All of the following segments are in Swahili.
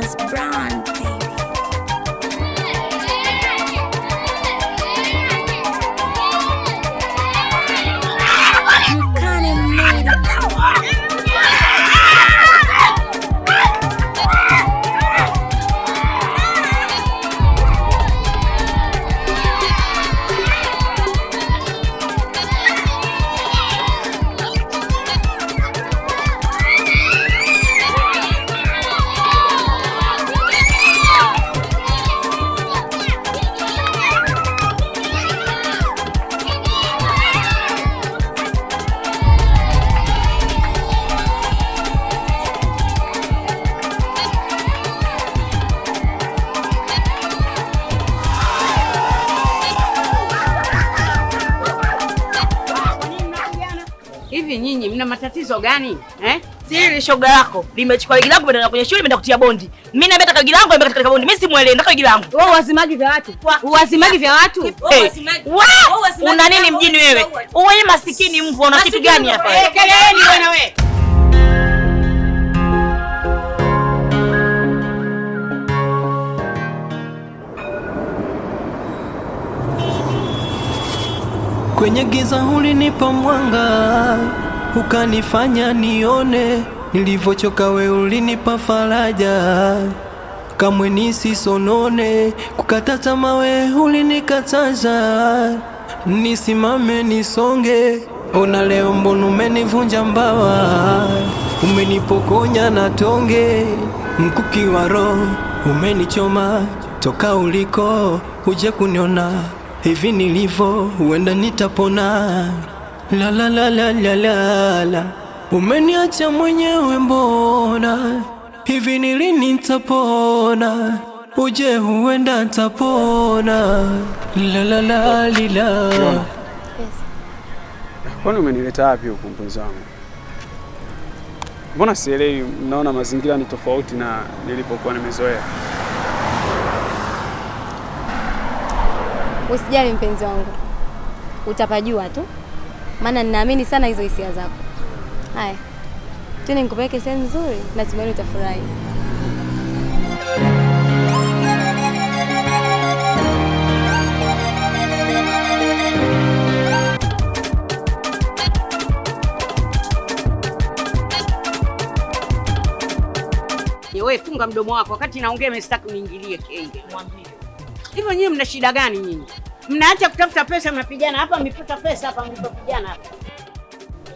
Advance brand, baby. Hivi nyinyi mna matatizo gani? Siri shoga yako limechukua wigi langu kwenda kwenye shule nimeenda kutia bondi. Mimi na beta wigi langu nimeenda katika bondi. Mimi simuelewi ndaka wigi langu. Wewe wazimaji vya watu. Uwazimaji vya watu. Una nini mjini wewe? Wewe masikini mbwa una kitu gani hapa? Keleni bwana wewe. Kwenye giza ulinipa mwanga, ukanifanya nione, nilivyochoka we ulinipa faraja, kamwe nisisonone, kukata tamaa we ulinikataza, nisimame nisonge, ona leo mbona umenivunja mbawa, umenipokonya na tonge, mkuki wa roho umenichoma, toka uliko uje kuniona, hivi nilivyo huenda nitapona. La la la la la la la, umeniacha mwenyewe mbona, hivi nilini nitapona, uje huenda nitapona. La la la lila. Kwani umenileta wapi huku mpenzi wangu? Mbona sielewi, naona mazingira ni tofauti na nilipokuwa nimezoea. Usijali mpenzi wangu, utapajua tu, maana ninaamini sana hizo hisia zako. Haya, twende nikupeleke sehemu nzuri na tumaini utafurahi. Wewe funga mdomo wako, wakati naongea msitaki uniingilie kenge. Mwambie. Hivyo nyinyi mna shida gani nyinyi? Mnaacha kutafuta pesa mnapigana hapa, mlipata pesa hapa mlipopigana hapa.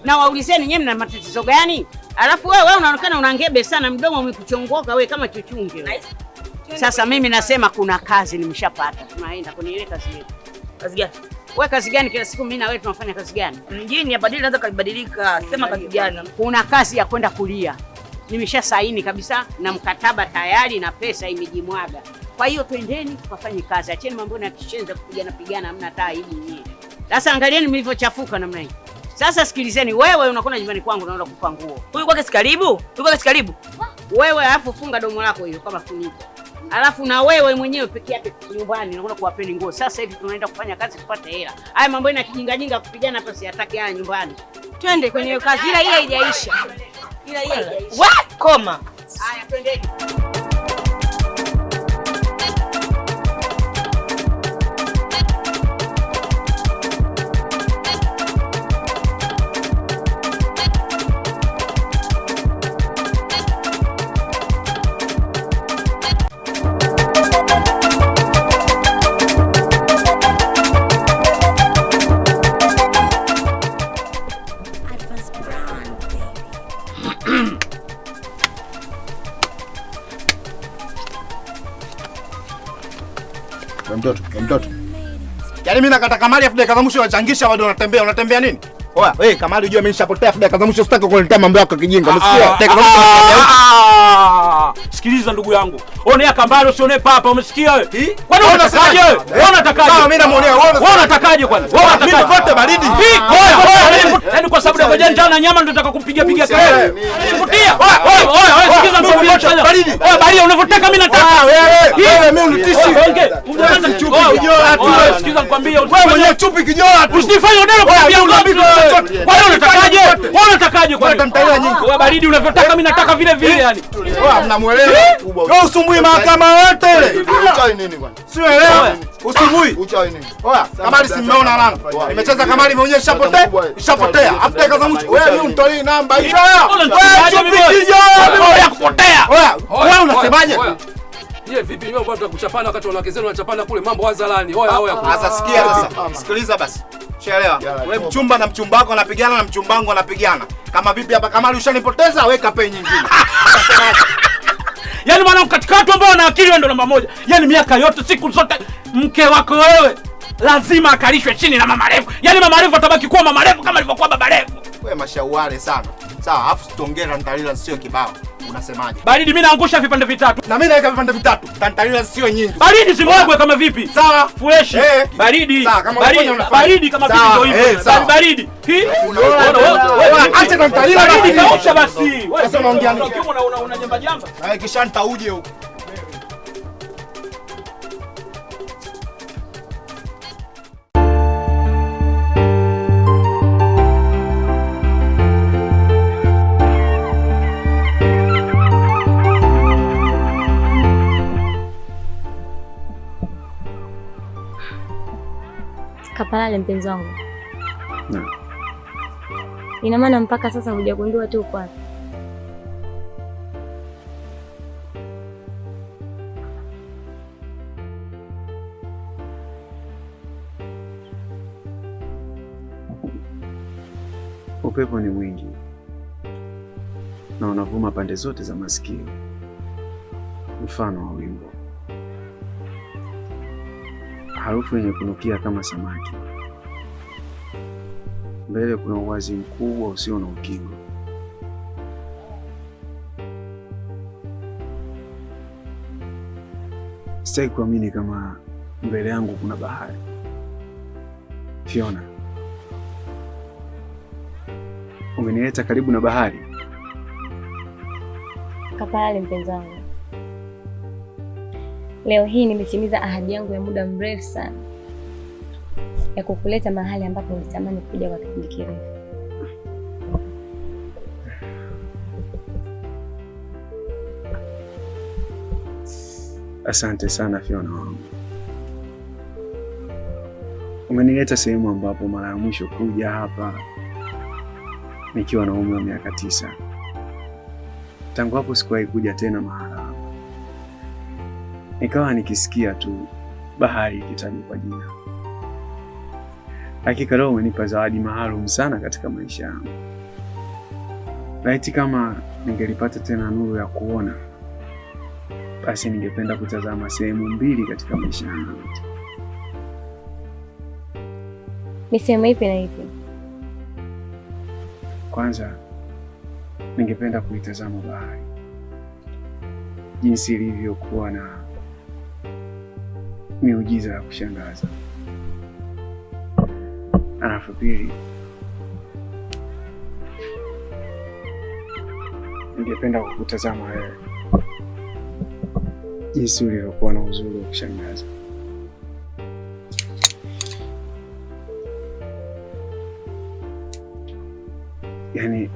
Na waulizeni nyinyi mna matatizo gani? Alafu wewe unaonekana unangebe sana, mdomo umekuchongoka wewe kama chuchunge. Sasa mimi nasema kuna kazi nimeshapata. Tunaenda kwenye ile kazi yetu. Kazi gani? Wewe kazi gani kila siku mimi na wewe tunafanya kazi gani? Mjini abadili anza kubadilika. Sema kazi gani? Kuna kazi ya kwenda kulia. Nimesha saini kabisa na mkataba tayari na pesa imejimwaga. Kwa hiyo twendeni tukafanye kazi. Acheni mambo ya kishenza kupigana hamna hata aibu nyinyi. Sasa angalieni mlivyochafuka namna hii. Sasa sikilizeni, wewe unakwenda nyumbani kwangu unaenda kupa nguo. Huyu kwake si karibu? Huyu kwake si karibu? Wewe alafu funga domo lako hiyo kama funiko. Alafu na wewe mwenyewe peke yake nyumbani unakwenda kuwapeni nguo. Sasa hivi tunaenda kufanya kazi tupate hela. Haya mambo ina kijinga kupigana hapa siataki haya nyumbani. Twende kwenye kazi ile haijaisha. Ila ile haijaisha. What? Koma. Haya twendeni. Mtoto. Yaani mimi nakata Kamali afu dakika za mwisho wachangisha bado unatembea. Unatembea nini? Oya, wewe Kamali unajua mimi nishapotea afu dakika za mwisho sitaki kuletea mambo yako kijinga. Umesikia? Dakika za mwisho. Sikiliza ndugu yangu. Onea Kamali usione papa, umesikia wewe? Kwani unatakaje wewe? Wewe unatakaje? Mimi namuonea. Wewe unatakaje kwani? Wewe unatakaje? Mimi kote baridi. Yaani kwa sababu ya njaa na nyama ndio nataka kumpiga kelele. Nivutia. Oya, sikiliza nikwambie chanya. Oya, bali unavyotaka mimi nataka. Wewe mimi unitishi. Ungeanza chupi kijola tu. Sikiliza nikwambie. Wewe mwenyewe chupi kijola tu. Usifanye neno kwa sababu kwa hiyo unatakaje? Wewe unatakaje kwani? Utamtalia nyingi. Wewe baridi unavyotaka mimi nataka vile vile yani. Wewe mnamuelewa. Wewe usumbui mahakama yote ile. Uchai nini bwana? Sielewi. Usumbui. Uchai nini? Oya, kamari simeona nani? Nimecheza kamari imeonyesha ishapotea. Afuta kaza mwisho. Wewe ni mtolii namba hiyo. Wewe kupotea. Oya, wewe unasemaje? Yeye vipi wewe kwanza kuchapana wakati wanawake zenu wanachapana kule mambo hadharani. Oya. Sasa sikia sasa. Sikiliza basi. Ushaelewa? Wewe mchumba na mchumba wako anapigana na mchumba wangu anapigana. Kama vipi hapa kamari ushanipoteza weka pei nyingine. Yaani mwanangu katika watu ambao wana akili wewe ndo namba moja. Yaani miaka yote siku zote mke wako wewe lazima akalishwe chini na mama Refu. Yaani mama Refu atabaki kuwa mama Refu kama alivyokuwa baba Refu. Wewe mashauale sana. Sawa, afu tuongee Tantalila sio kibao. Unasemaje? Baridi mimi naangusha vipande vitatu. Na mimi naweka vipande vitatu. Tantalila sio nyingi. Baridi simwagwe kama vipi? Sawa, fresh. Baridi. Baridi kama vipi ndio hivyo. Baridi. Acha Tantalila baridi kausha basi. Wewe sasa unaongea nini? Una jamba jamba. Kisha nitauje huko. Kapalale mpenzi wangu. Ina maana mpaka sasa hujagundua tu kwa upepo ni mwingi na unavuma pande zote za masikio, mfano wa wimbo. Harufu yenye kunukia kama samaki. Mbele kuna uwazi mkubwa usio na ukingo. Sitaki kuamini kama mbele yangu kuna bahari. Fiona, umenileta karibu na bahari. Kapalale mpenzi wangu. Leo hii nimetimiza ahadi yangu ya muda mrefu sana ya kukuleta mahali ambapo ulitamani kuja kwa kipindi kirefu. Asante sana Fiona wangu. Umenileta sehemu ambapo mara ya mwisho kuja hapa nikiwa na umri wa miaka 9. Tangu hapo sikuwahi kuja tena mahali hapa. Nikawa nikisikia tu bahari ikitajwa kwa jina. Hakika leo umenipa zawadi maalum sana katika maisha yangu. Laiti kama ningelipata tena nuru ya kuona, basi ningependa kutazama sehemu mbili katika maisha yangu. Ni sehemu ipi na ipi? Kwanza, ningependa kuitazama bahari jinsi ilivyokuwa na miujiza ya kushangaza. Alafu pili, ningependa kukutazama wewe jinsi ulivyokuwa na uzuri wa kushangaza. Yaani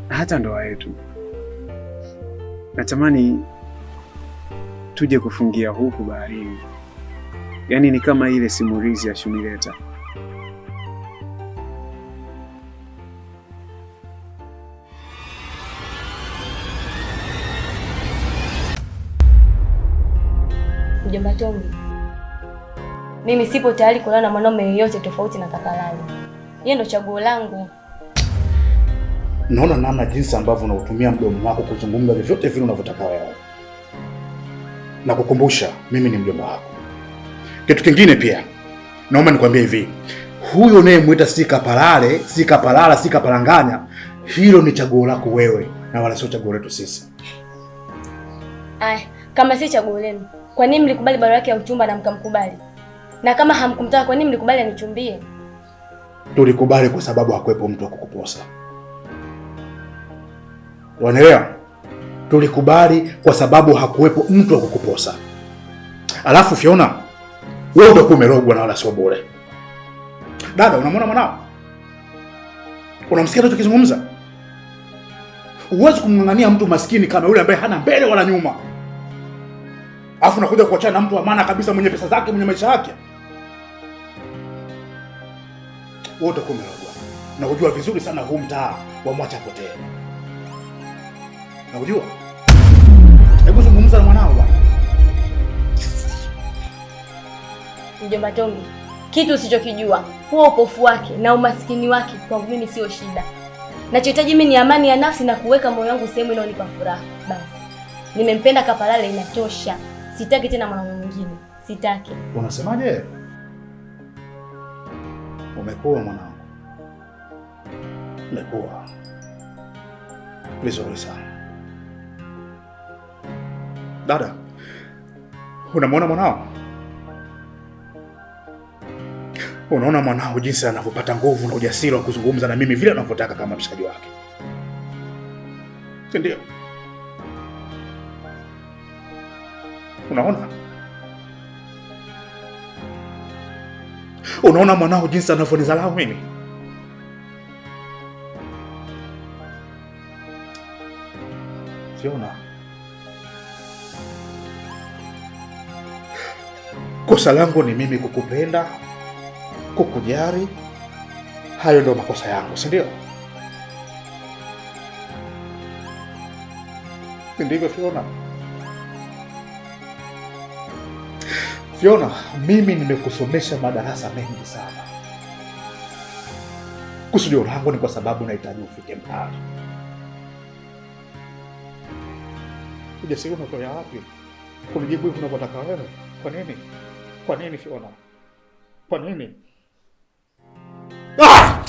hata ndoa yetu natamani tuje kufungia huku baharini. Yaani ni kama ile simulizi ya Shumileta. Mjomba Tommy, mimi sipo tayari kulala na mwanaume yeyote tofauti na Kapalale. Yeye ndo chaguo langu. Naona namna jinsi ambavyo unautumia mdomo wako kuzungumza vyovyote vile unavyotaka wewe. Na kukumbusha mimi ni mjomba wako. Kitu kingine pia, naomba nikwambie hivi. Huyo unayemwita si Kapalale, si Kapalala, si Kapalanganya, hilo ni chaguo lako wewe na wala sio chaguo letu sisi. Kama si chaguo lenu, kwa nini mlikubali barua yake ya uchumba na mkamkubali? Na kama hamkumtaka, kwa nini mlikubali anichumbie? Tulikubali kwa sababu hakuwepo mtu wa kukuposa. Unaelewa? Tulikubali kwa sababu hakuwepo mtu wa kukuposa. Alafu Fiona, wewe utakuwa umerogwa na wala sio bure. Dada, unamwona mwanao? Unamsikia anachokizungumza? Huwezi kumng'ang'ania mtu maskini kama yule ambaye hana mbele wala nyuma. Alafu nakuja kuachana na mtu wa maana kabisa, mwenye pesa zake, mwenye maisha yake. Wewe utakuwa umelogwa. Na unajua vizuri sana huu mtaa wa mwacha potee. Na unajua? Hebu zungumza na mwanao bwana. Mjomba Tombi, kitu usichokijua, huo upofu wake na umaskini wake kwangu mimi sio shida. Nachohitaji mimi ni amani ya nafsi na kuweka moyo wangu sehemu inayonipa furaha. Basi. Nimempenda Kapalale, inatosha. Sitaki tena mwanaume mwingine. Sitaki. Unasemaje? Umekuwa mwanangu. Umekuwa vizuri sana. Dada, unamwona mwanao? Unaona mwanao jinsi anavyopata nguvu na ujasiri wa kuzungumza na mimi vile anavyotaka kama mshikaji wake. Ndio. Unaona? Unaona mwanao jinsi anavyonidharau mimi? Fiona. Kosa langu ni mimi kukupenda, kukujali. Hayo ndio makosa yangu, si ndio? Ndivyo Fiona. Fiona, mimi nimekusomesha madarasa mengi sana. Kusudio langu ni kwa sababu nahitaji ufike mbali. Ujasiri unatoa wapi? Kunijibu hivyo unavyotaka wewe? Kwa nini? Kwa nini Fiona? Kwa nini? Ah!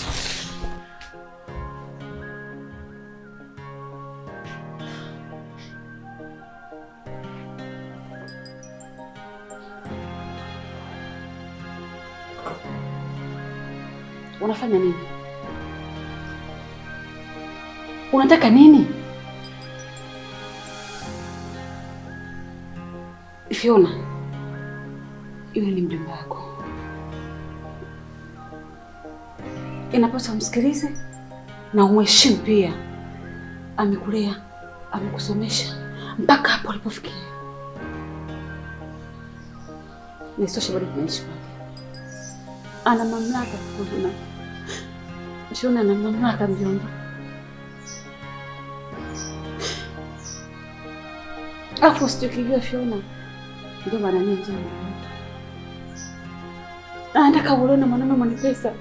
Unafanya nini? Unataka nini? Fiona, yule ni mjomba wako. Inapaswa umsikilize na umheshimu pia. Amekulea, amekusomesha mpaka hapo alipofikia. Nisitoshe bado tunaishi kwake. Ana mamlaka kukuvuna. Fiona ana mamlaka mjomba. Afu usichokijua Fiona, ndio maana mimi mjomba. Anataka uone mwanaume mwenye pesa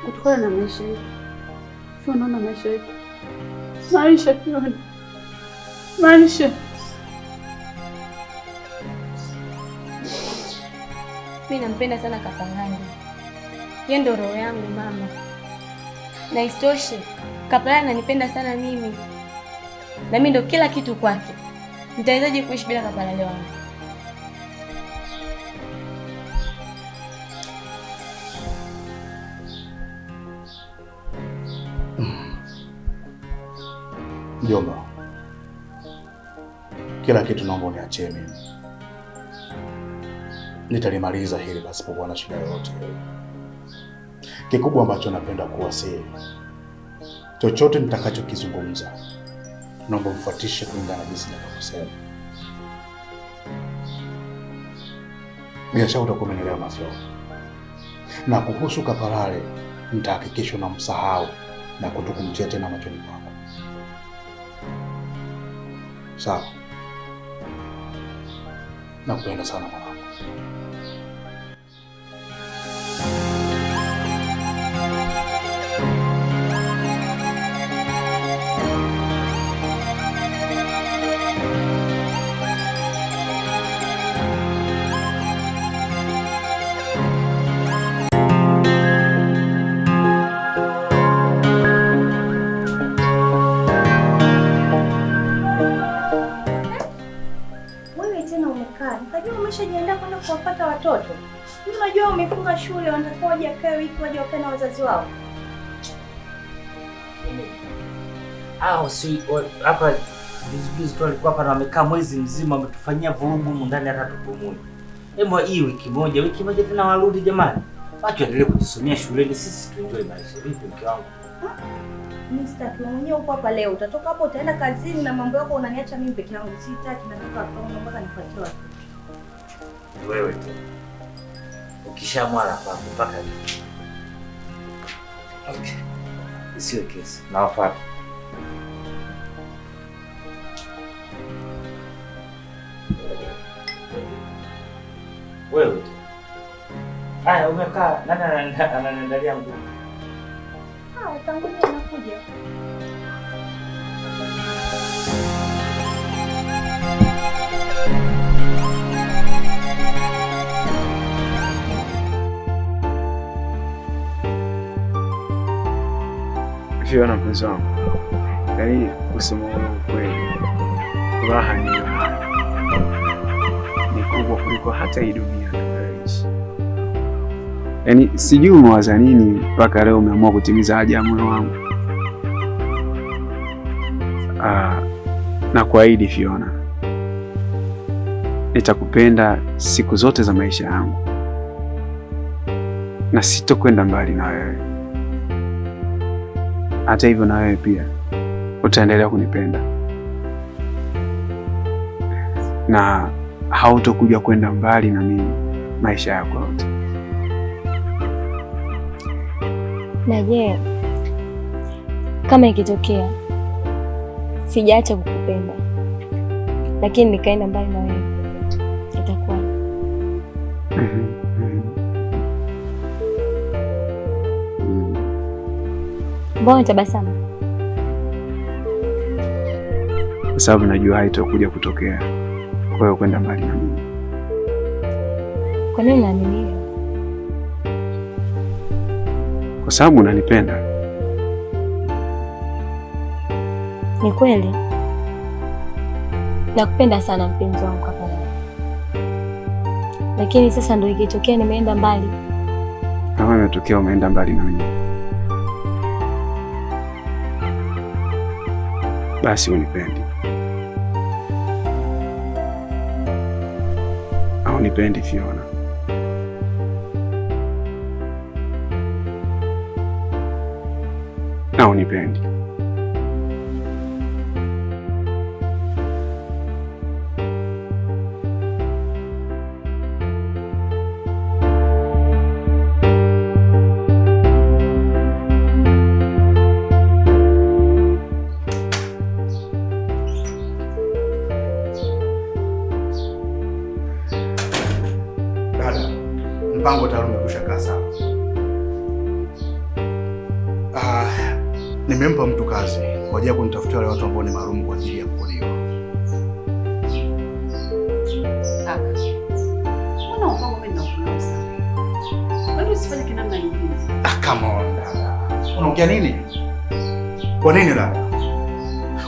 kutokana na maisha yetu. Fiona, na maisha yetu. Maisha Fiona. Maisha. Mimi nampenda sana Kapalale. Yeye ndo roho yangu mama. Na isitoshe, Kapalale ananipenda sana mimi. Na mimi ndo kila kitu kwake. Nitawezaje kuishi bila Kapalale wangu? Mjomba, kila kitu naomba uniachie mimi. Nitalimaliza hili pasipokuwa na shida yoyote. Kikubwa ambacho napenda kuwasihi, chochote nitakachokizungumza, naomba mfuatishe kulingana na jinsi ninavyosema. Bila shaka utakuwa umenielewa Mafio. Na kuhusu Kapalale, nitahakikisha unamsahau na kutokumtia tena machoni mwako. Sawa? Nakupenda sana mwanangu. Umeshajiandaa kwenda kuwapata watoto? Unajua umefunga shule, wanatakiwa waje kae wiki waje wakae na wazazi wao. Si hapa juzi tu alikuwa hapa na wamekaa mwezi mzima, wametufanyia vurugu huko ndani hata tupumui. Hebu hii wiki moja tena warudi jamani. Watu waendelee kujisomea shuleni, sisi tuenjoy maisha. Vipi mke wangu? Mimi sitaki mwenyewe uko hapa leo. Utatoka hapo utaenda kazini na mambo yako unaniacha mimi peke yangu. Sitaki, nataka mpaka nifuatie watoto. wewe tu. Ukishamwala pako mpaka okay. Isiwe kesi. Nawafuata. Wewe tu. Haya, umekaa. Nani ananiandalia nguo? Tangulia nakuja. Fiona mpenzi wangu, yaani kusema ukweli, furaha ni kubwa kuliko hata hii dunia tunayoishi. Yaani sijui umewaza nini mpaka leo umeamua kutimiza haja ya moyo wangu. Na kuahidi Fiona, nitakupenda siku zote za maisha yangu na sitokwenda mbali na wewe. Hata hivyo na wewe pia utaendelea kunipenda na hautokuja kwenda mbali na mimi maisha yako yote. Na je, kama ikitokea sijaacha kukupenda lakini nikaenda mbali na wewe, itakuwa mbona tabasamu? Kwa sababu najua haitakuja kutokea kwa hiyo kwenda mbali na mimi. Kwa nini unaamini? Kwa sababu unanipenda. Ni kweli nakupenda sana mpenzi wangu kaka, lakini sasa ndio ikitokea nimeenda mbali. Kama imetokea umeenda mbali na mimi, basi unipendi au unipendi Fiona? Au unipendi? Mpango tayari umekwisha kaa sawa. Nimempa mtu kazi kwa ajili ya kunitafutia wale watu ambao ni maalum kwa ajili ya kuolewa. Kaka, mbona mpango mimi nakufahamu sana? Kwani usifanye kinamna nyingine? Come on dada. Unaongea nini? Kwa nini dada?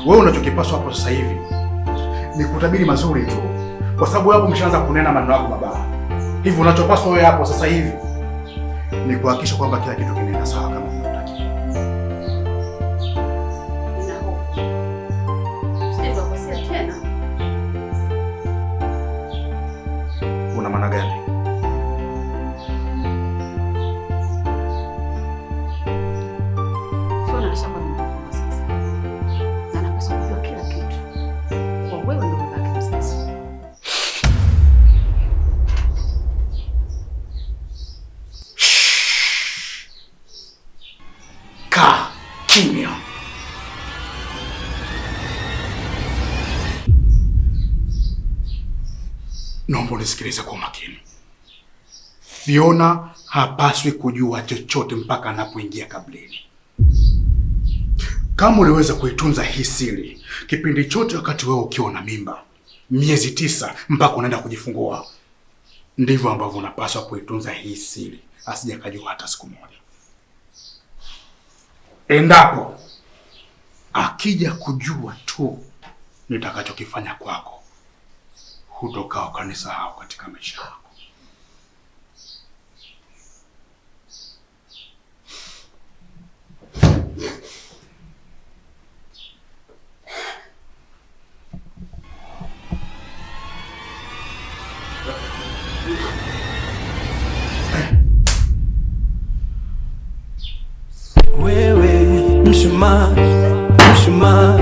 Wewe unachokipaswa hapo sasa hivi ni kutabiri mazuri tu, kwa sababu hapo umeshaanza kunena maneno yako mabaya. Hivi unachopaswa wewe hapo sasa hivi ni kuhakikisha kwamba kila kitu kinaenda sawa kama unataka. Nina hofu. Sasa ukosea tena. Una maana gani? Fiona anashaka mkubwa sasa. Na anapaswa kujua kila kitu. Kwa wewe ndio mbaki mzazi. Kimya. Naomba unisikilize kwa makini. Fiona hapaswi kujua chochote mpaka anapoingia kaburini. Kama uliweza kuitunza hii siri kipindi chote wakati wewe ukiwa na mimba miezi 9 mpaka unaenda kujifungua, ndivyo ambavyo unapaswa kuitunza hii siri, asije akajua hata siku moja. Endapo akija kujua tu nitakachokifanya kwako, hutokaa ukanisahau katika maisha yako. Mshumaa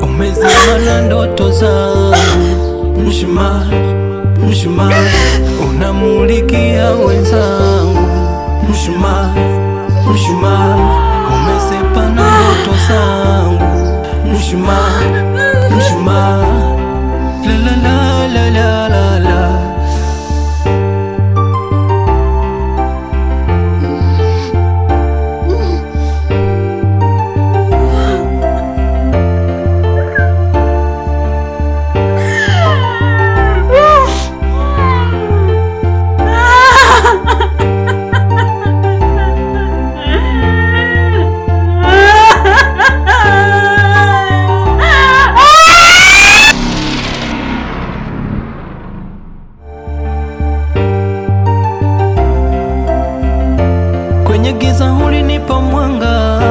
umezima na ndoto zangu, mshumaa unamulikia wenzangu. Mshumaa, mshumaa, umesepa na ndoto zangu. Mshumaa, mshumaa, la la la la la la la. Kwenye giza ulinipa mwanga,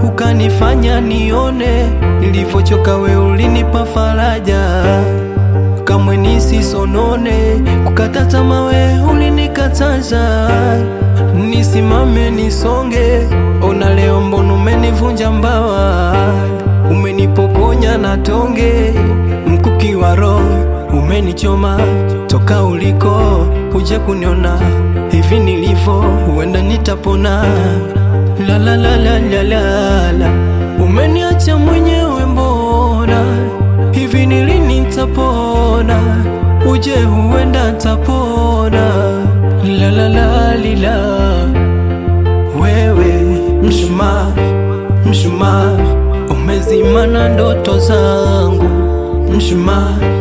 ukanifanya nione. Nilivyochoka we ulinipa faraja, kamwe nisisonone. Kukata tamaa we ulinikataza, nisimame nisonge. Ona leo mbona umenivunja mbawa, umenipokonya na tonge. Mkuki wa roho umenichoma, toka uliko uje kuniona. Hivi nilivyo huenda nitapona. La la la la la la la. Umeniacha mwenyewe mbona, hivi ni lini nitapona? Uje huenda nitapona. La la la lila. Wewe mshumaa, mshumaa, umezima na ndoto zangu. Mshumaa.